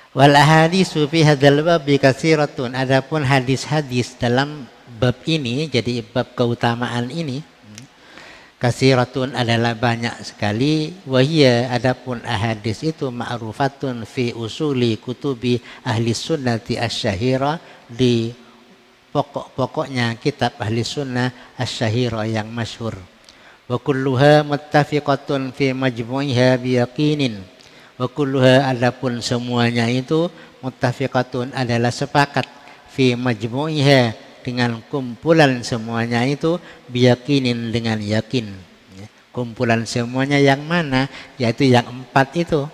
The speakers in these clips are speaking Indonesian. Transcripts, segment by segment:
Wal ahaditsu fi hadzal babi katsiratun. Adapun hadis-hadis dalam bab ini, jadi bab keutamaan ini, katsiratun adalah banyak sekali. Wa hiya, adapun ahadis itu ma'rufatun fi usuli kutubi ahli sunnati asyahira, di pokok-pokoknya kitab ahli sunnah asyahira yang masyhur. Wa kulluha muttafiqatun fi majmu'iha biyaqinin. Wa kulluha, adapun semuanya itu muttafiqatun adalah sepakat, fi majmu'iha dengan kumpulan semuanya itu, biyaqinin dengan yakin. Kumpulan semuanya yang mana? Yaitu yang 4 itu.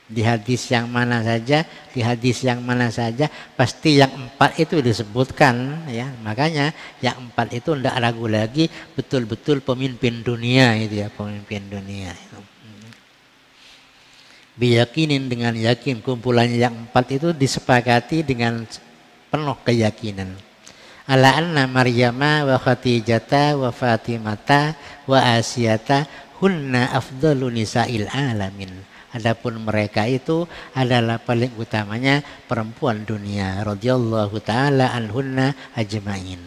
Di hadis yang mana saja, di hadis yang mana saja pasti yang 4 itu disebutkan, ya. Makanya yang 4 itu tidak ragu lagi, betul-betul pemimpin dunia itu, ya, pemimpin dunia itu. Biyakinin dengan yakin, kumpulannya yang 4 itu disepakati dengan penuh keyakinan. Ala anna Maryama wa Khadijata wa Fatimata wa Asiyata hunna afdalu nisa'il alamin. Adapun mereka itu adalah paling utamanya perempuan dunia, radhiyallahu taala anhunna ajmain.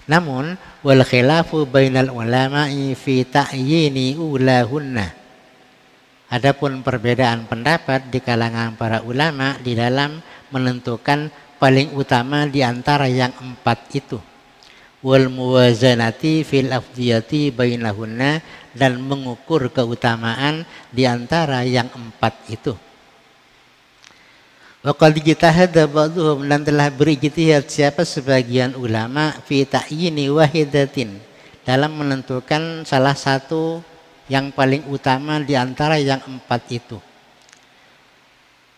Namun wal khilafu bainal ulama'i fi ta'yini ulahunna. Adapun perbedaan pendapat di kalangan para ulama di dalam menentukan paling utama di antara yang 4 itu. Wal muwazanati fil afdiyati bainahunna, dan mengukur keutamaan di antara yang 4 itu. Wa qad ijtahada ba'dhum, dan telah berijtihad siapa sebagian ulama fi ta'yini wahidatin, dalam menentukan salah satu yang paling utama di antara yang 4 itu.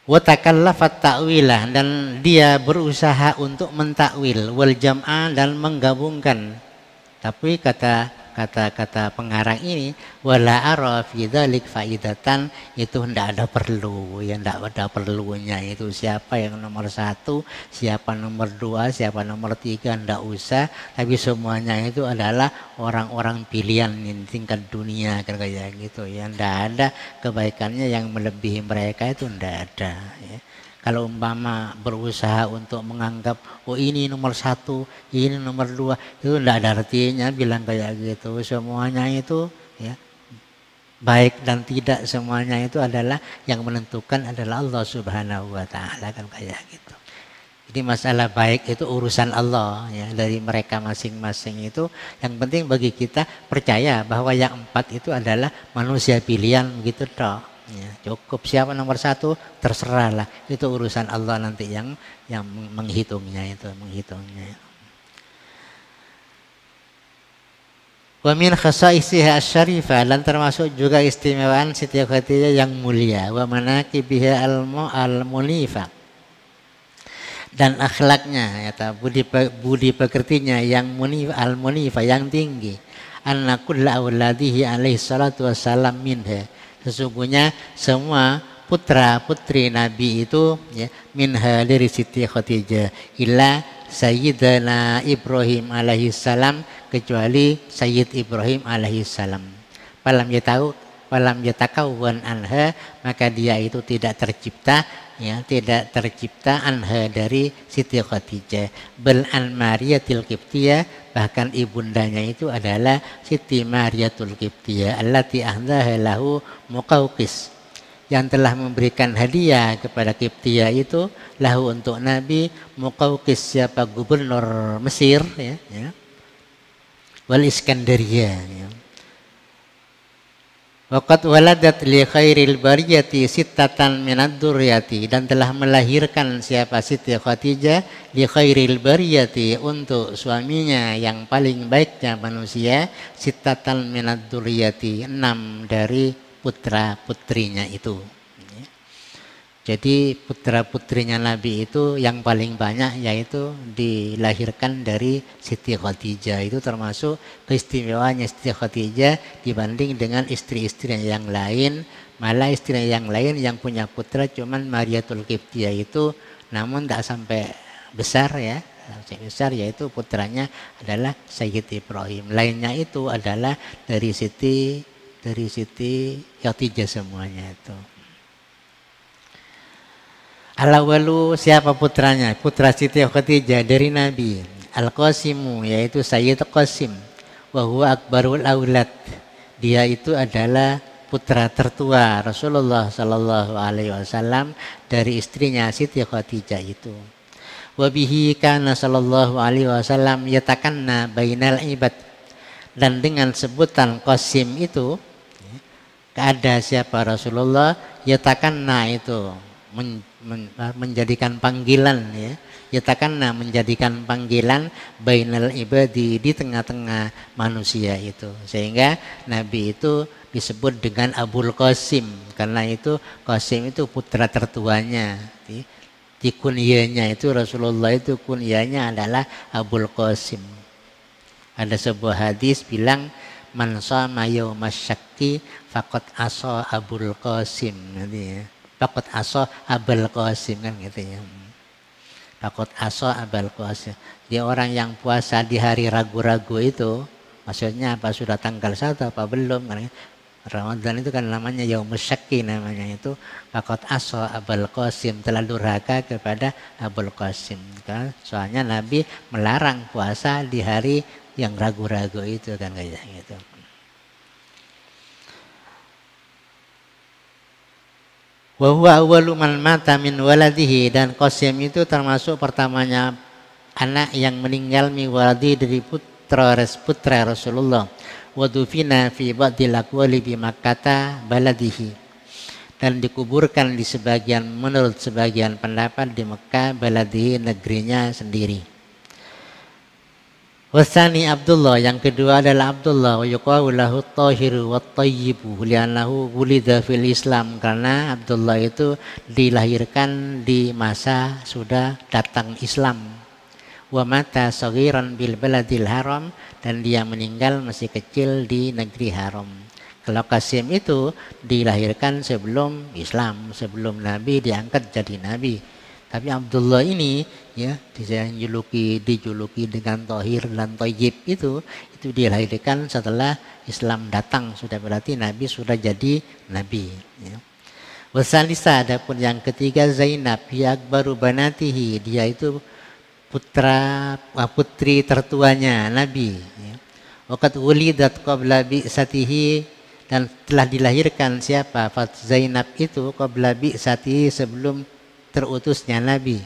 Wa takallafat ta'wilah, dan dia berusaha untuk mentakwil, wal jam'a, dan menggabungkan. Tapi kata pengarang ini, wala ara fi dzalik faidatan, itu tidak ada perlu, ya, tidak ada perlunya itu siapa yang nomor 1, siapa nomor 2, siapa nomor 3, tidak usah. Tapi semuanya itu adalah orang-orang pilihan di tingkat dunia, kayak gitu, ya. Tidak ada kebaikannya yang melebihi mereka, itu tidak ada, ya. Kalau umpama berusaha untuk menganggap, oh ini nomor 1, ini nomor 2, itu tidak ada artinya bilang kayak gitu. Semuanya itu, ya, baik dan tidak, semuanya itu adalah yang menentukan adalah Allah Subhanahu wa taala, kan kayak gitu. Jadi masalah baik itu urusan Allah, ya, dari mereka masing-masing itu. Yang penting bagi kita percaya bahwa yang 4 itu adalah manusia pilihan, begitu toh. Ya, cukup siapa nomor 1 terserahlah, itu urusan Allah nanti yang menghitungnya itu, menghitungnya. Wa min khasaisiha asy-syarifah, dan termasuk juga istimewaan Siti Khadijah yang mulia, wa manaqibiha al-munifah, dan akhlaknya, ya, budi pekertinya yang al-munifah, yang tinggi. Anna kulla auladihi alaihi salatu wassalam minha, sesungguhnya semua putra putri Nabi itu, ya, minha, dari Siti Khadijah, illa Sayyidina Ibrahim alaihi salam, kecuali Sayyid Ibrahim alaihi salam. Falam yatakawwan anha, maka dia itu tidak tercipta, ya, tidak tercipta anha, dari Siti Khadijah. Bal an Mariyatil Qibtiyah, bahkan ibundanya itu adalah Siti Mariyatul Qibtiyah, allati ahdaha lahu Muqawqis, yang telah memberikan hadiah kepada Qibtiyah itu, lahu, untuk Nabi, Muqawqis, siapa, gubernur Mesir, ya, ya. Wal Iskandariyah, ya. Waqad waladat li khairil bariyati sittatan minad durriyati, dan telah melahirkan siapa, Siti Khadijah, li khairil bariyati, untuk suaminya yang paling baiknya manusia, sittatan minad durriyati, 6 dari putra-putrinya itu. Jadi putra-putrinya Nabi itu yang paling banyak yaitu dilahirkan dari Siti Khadijah. Itu termasuk keistimewaannya Siti Khadijah dibanding dengan istri-istri yang lain. Malah istri yang lain yang punya putra cuman Mariyatul Qibtiyah itu, namun tidak sampai besar, ya. Sampai besar, yaitu putranya adalah Sayyid Ibrahim. Lainnya itu adalah dari Siti Khadijah semuanya itu. Al-awwalu siapa putranya? Putra Siti Khadijah dari Nabi. Al-Qasimu yaitu Sayyid Qasim. Wa huwa akbarul aulad. Dia itu adalah putra tertua Rasulullah sallallahu alaihi wasallam dari istrinya Siti Khadijah itu. Wa bihi kana sallallahu alaihi wasallam yatakanna bainal ibad. Dan dengan sebutan Qasim itu ada siapa Rasulullah yatakanna itu menjadikan panggilan ya, yatakanna menjadikan panggilan bainal ibadi di tengah-tengah manusia itu, sehingga Nabi itu disebut dengan Abul Qasim karena itu Qasim itu putra tertuanya. Di kunyahnya itu Rasulullah itu kunyahnya adalah Abul Qasim. Ada sebuah hadis bilang man shama yaumasyakki faqad asa Abul Qasim nanti ya. Faqad asa Abul Qasim kan gitu ya. Faqad asa Abul Qasim. Dia orang yang puasa di hari ragu-ragu itu maksudnya apa, sudah tanggal 1 apa belum kan? Ramadan itu kan namanya Yaumus Syakki namanya itu. Faqad asa Abul Qasim, telah durhaka kepada Abul Qasim kan? Soalnya Nabi melarang puasa di hari yang ragu-ragu itu kan kayak gitu. Wa huwa awwalu man mata min waladihi, dan Qasim itu termasuk pertamanya anak yang meninggal min waladi dari putra Rasulullah. Wa dufina fi ba'dil aqwali bi Makkah baladihi, dan dikuburkan di sebagian menurut sebagian pendapat di Mekah baladihi negerinya sendiri. Wasani Abdullah, yang kedua adalah Abdullah, wa yuqalu lahu at-tahiru wat-thayyibu li'annahu wulida fil Islam, karena Abdullah itu dilahirkan di masa sudah datang Islam. Wa mata saghiran bil baladil haram, dan dia meninggal masih kecil di negeri haram. Kalau Qasim itu dilahirkan sebelum Islam, sebelum Nabi diangkat jadi Nabi. Tapi Abdullah ini ya dijuluki dengan Tohir dan Toyib itu dilahirkan setelah Islam datang, sudah berarti Nabi sudah jadi Nabi. Ya. Wasalisa, adapun yang ketiga Zainab, ya akbaru banatihi, dia itu putri tertuanya Nabi. Ya. Waqad wulidat qabla bi'satihi, dan telah dilahirkan siapa? Zainab itu qabla bi'satihi, sebelum terutusnya Nabi.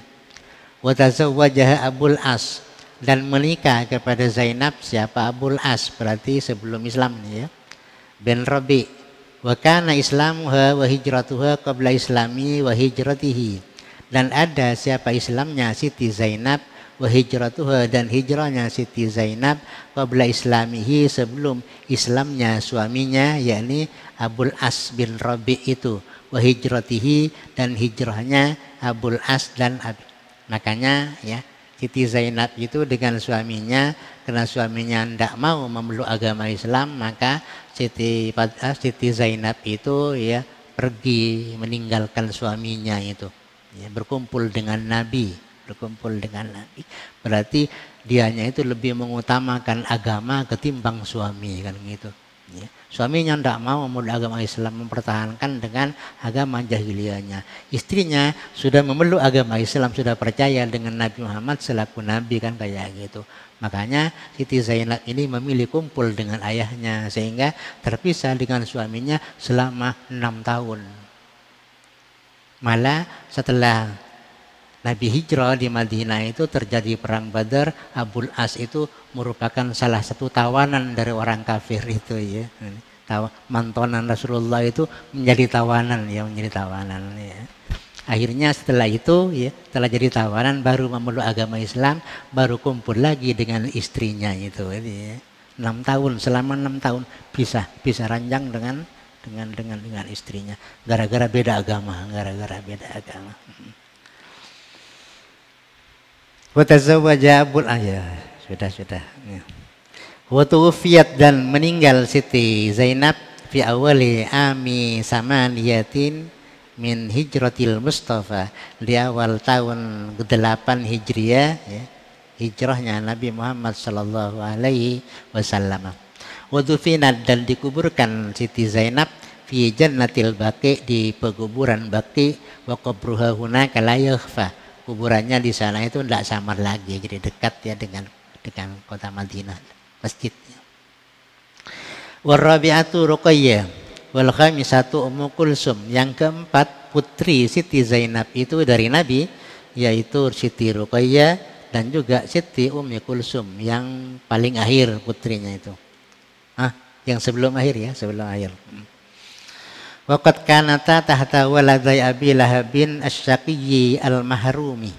Wa tazawwajaha Abul As, dan menikah kepada Zainab siapa? Abul As, berarti sebelum Islam ya. Bin Rabi. Wa kana islamuha wa hijratuha qabla islami wa hijratihi, dan ada siapa Islamnya Siti Zainab, wa hijratuha, dan hijrahnya Siti Zainab qabla islamihi, sebelum Islamnya suaminya yakni Abul As bin Rabi itu, wa hijratihi, dan hijrahnya Abul As dan Abi. Makanya ya Siti Zainab itu dengan suaminya, karena suaminya tidak mau memeluk agama Islam, maka Siti Zainab itu ya pergi meninggalkan suaminya itu, ya, berkumpul dengan Nabi. Berarti dianya itu lebih mengutamakan agama ketimbang suami kan gitu. Ya. Suaminya tidak mau memeluk agama Islam, mempertahankan dengan agama jahiliyahnya. Istrinya sudah memeluk agama Islam, sudah percaya dengan Nabi Muhammad selaku Nabi kan kayak gitu. Makanya Siti Zainab ini memilih kumpul dengan ayahnya, sehingga terpisah dengan suaminya selama 6 tahun. Malah setelah Nabi hijrah di Madinah itu terjadi perang Badar, Abul As itu merupakan salah satu tawanan dari orang kafir itu ya. Mantonan Rasulullah itu menjadi tawanan ya, Akhirnya setelah itu ya, setelah jadi tawanan baru memeluk agama Islam, baru kumpul lagi dengan istrinya itu ya. 6 tahun, selama 6 tahun bisa ranjang dengan istrinya gara-gara beda agama. Wa tazawwaja Abul sudah. Wa tuwfiyat, dan meninggal Siti Zainab fi awali ami samaniyatin min hijratil Mustafa, di awal tahun ke-8 Hijriah ya, hijrahnya Nabi Muhammad sallallahu alaihi wasallam. Wa dufinat, dan dikuburkan Siti Zainab fi jannatil baqi, di pekuburan Baqi, wa qabruha hunaka la yakhfa, kuburannya di sana itu tidak samar lagi, jadi dekat ya dengan kota Madinah, masjidnya. Warabi'atu Ruqayyah, wal khamisatu Ummu Kulsum, yang keempat putri Siti Zainab itu dari Nabi, yaitu Siti Ruqayyah dan juga Siti Ummi Kulsum yang paling akhir putrinya itu. Yang sebelum akhir ya, sebelum akhir. Waqad kanata tahta waladai Abi Lahabin asy-Syaqiyyi al-Mahrumi.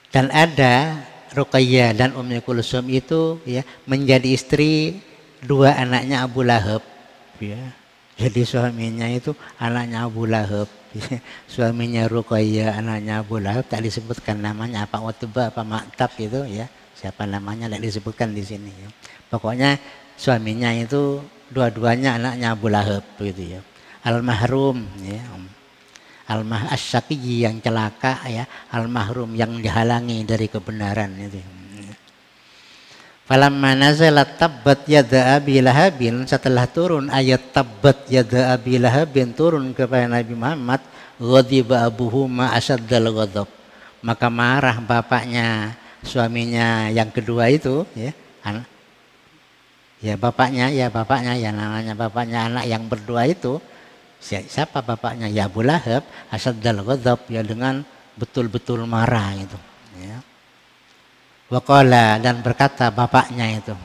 Dan ada Ruqayyah dan Ummi Kulsum itu ya menjadi istri dua anaknya Abu Lahab ya. Jadi suaminya itu anaknya Abu Lahab. Suaminya Ruqayyah anaknya Abu Lahab, tak disebutkan namanya apa, Utbah apa Ma'tab itu ya. Siapa namanya tidak disebutkan di sini ya. Pokoknya suaminya itu dua-duanya anaknya Abu Lahab gitu ya. Al-Mahrum ya. Asy-Syaqiyyi yang celaka ya, Al-Mahrum yang dihalangi dari kebenaran itu. Falamma nazalat tabbat yada Abi Lahabin, setelah turun ayat tabbat yada Abi Lahabin turun kepada Nabi Muhammad, ghadiba abuhuma asyaddal ghadab, maka marah bapaknya suaminya yang kedua itu ya bapaknya namanya bapaknya anak yang berdua itu. Siapa bapaknya? Ya Abu Lahab, asyaddal ghadab, ya dengan betul-betul marah itu ya. Waqala, dan berkata bapaknya itu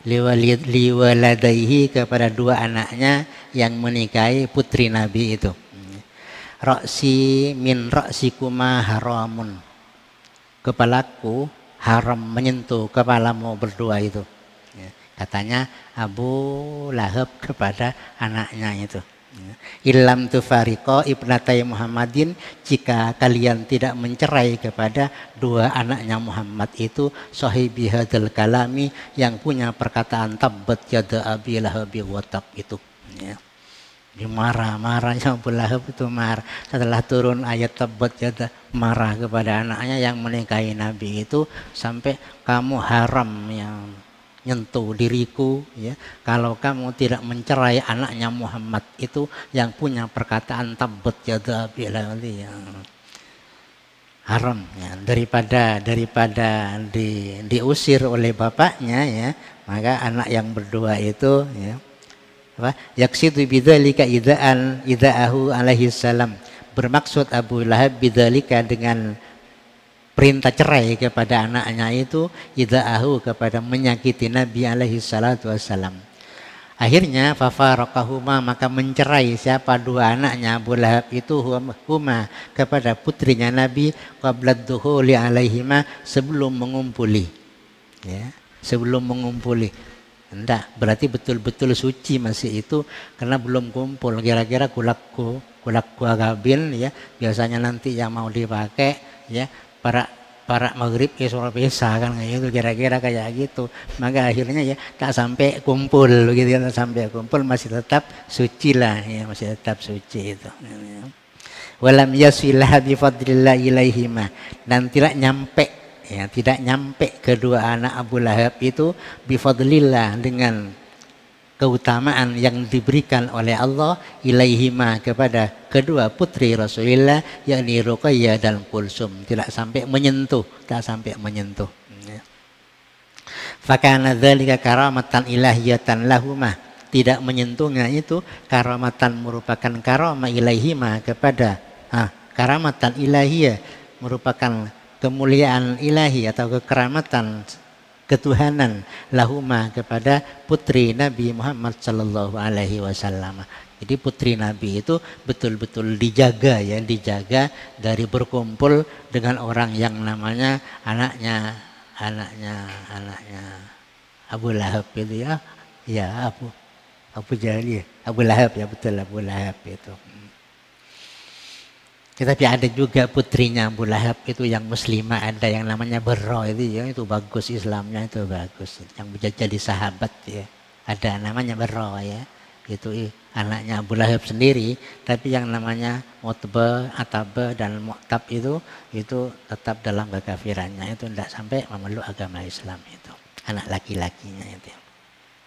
liwaladaihi, kepada dua anaknya yang menikahi putri Nabi itu, Raksi min ra'sikuma haramun, kepalaku haram menyentuh kepalamu berdua itu ya. Katanya Abu Lahab kepada anaknya itu, Ilam tufariqo ibnatai Muhammadin, jika kalian tidak mencerai kepada dua anaknya Muhammad itu, sahibi hadal kalami, yang punya perkataan tabbat yada Abi Lahabi wa tab itu ya. Marah-marahnya Abu Lahab itu marah. Setelah turun ayat tabbat yada, marah kepada anaknya yang menikahi Nabi itu, sampai kamu haram yang nyentuh diriku ya, kalau kamu tidak mencerai anaknya Muhammad itu yang punya perkataan tabbat yada Abi Lahab ya. Haram ya, daripada diusir oleh bapaknya ya, maka anak yang berdua itu ya yaksidu bidzalika idaahu alaihi salam, bermaksud Abu Lahab bidzalika dengan perintah cerai kepada anaknya itu, idaahu kepada menyakiti Nabi alaihi salatu wassalam. Akhirnya fafaraqahuma, maka mencerai siapa dua anaknya Abu Lahab itu, huma kepada putrinya Nabi, qabla dukhuli alaihima, sebelum mengumpuli ya, sebelum mengumpuli. Enggak, berarti betul-betul suci masih itu, karena belum kumpul. Kira-kira kulakku agabin ya, biasanya nanti yang mau dipakai ya para maghrib ke suara pesa kan kayak gitu, kira-kira kayak gitu. Maka akhirnya ya tak sampai kumpul gitu ya, tak sampai kumpul, masih tetap suci lah ya, masih tetap suci itu. Walam yasilah bi fadlillah ilaihima, dan tidak nyampe kedua anak Abu Lahab itu bifadlillah, dengan keutamaan yang diberikan oleh Allah, ilaihima kepada kedua putri Rasulullah, yakni Ruqayyah dan Kulsum, tidak sampai menyentuh. Fakana dzalika karamatan ilahiyatan lahumah, tidak menyentuhnya itu karamatan, merupakan karamah ilaihima kepada karamatan ilahiyah, merupakan kemuliaan ilahi atau kekeramatan ketuhanan lahuma kepada putri Nabi Muhammad sallallahu alaihi wasallam. Jadi putri Nabi itu betul-betul dijaga dari berkumpul dengan orang yang namanya anaknya Abu Lahab itu ya. Ya, Abu Jahal ya. Abu Lahab ya, betul, Abu Lahab itu. Tetapi ada juga putrinya Abu Lahab itu yang muslimah, ada yang namanya Barra itu bagus, Islamnya itu bagus, yang bisa jadi sahabat ya. Ada namanya Barra ya, itu anaknya Abu Lahab sendiri, tapi yang namanya Utbah, Atabah dan Mu'tab itu tetap dalam kekafirannya, itu tidak sampai memeluk agama Islam itu, anak laki-lakinya itu.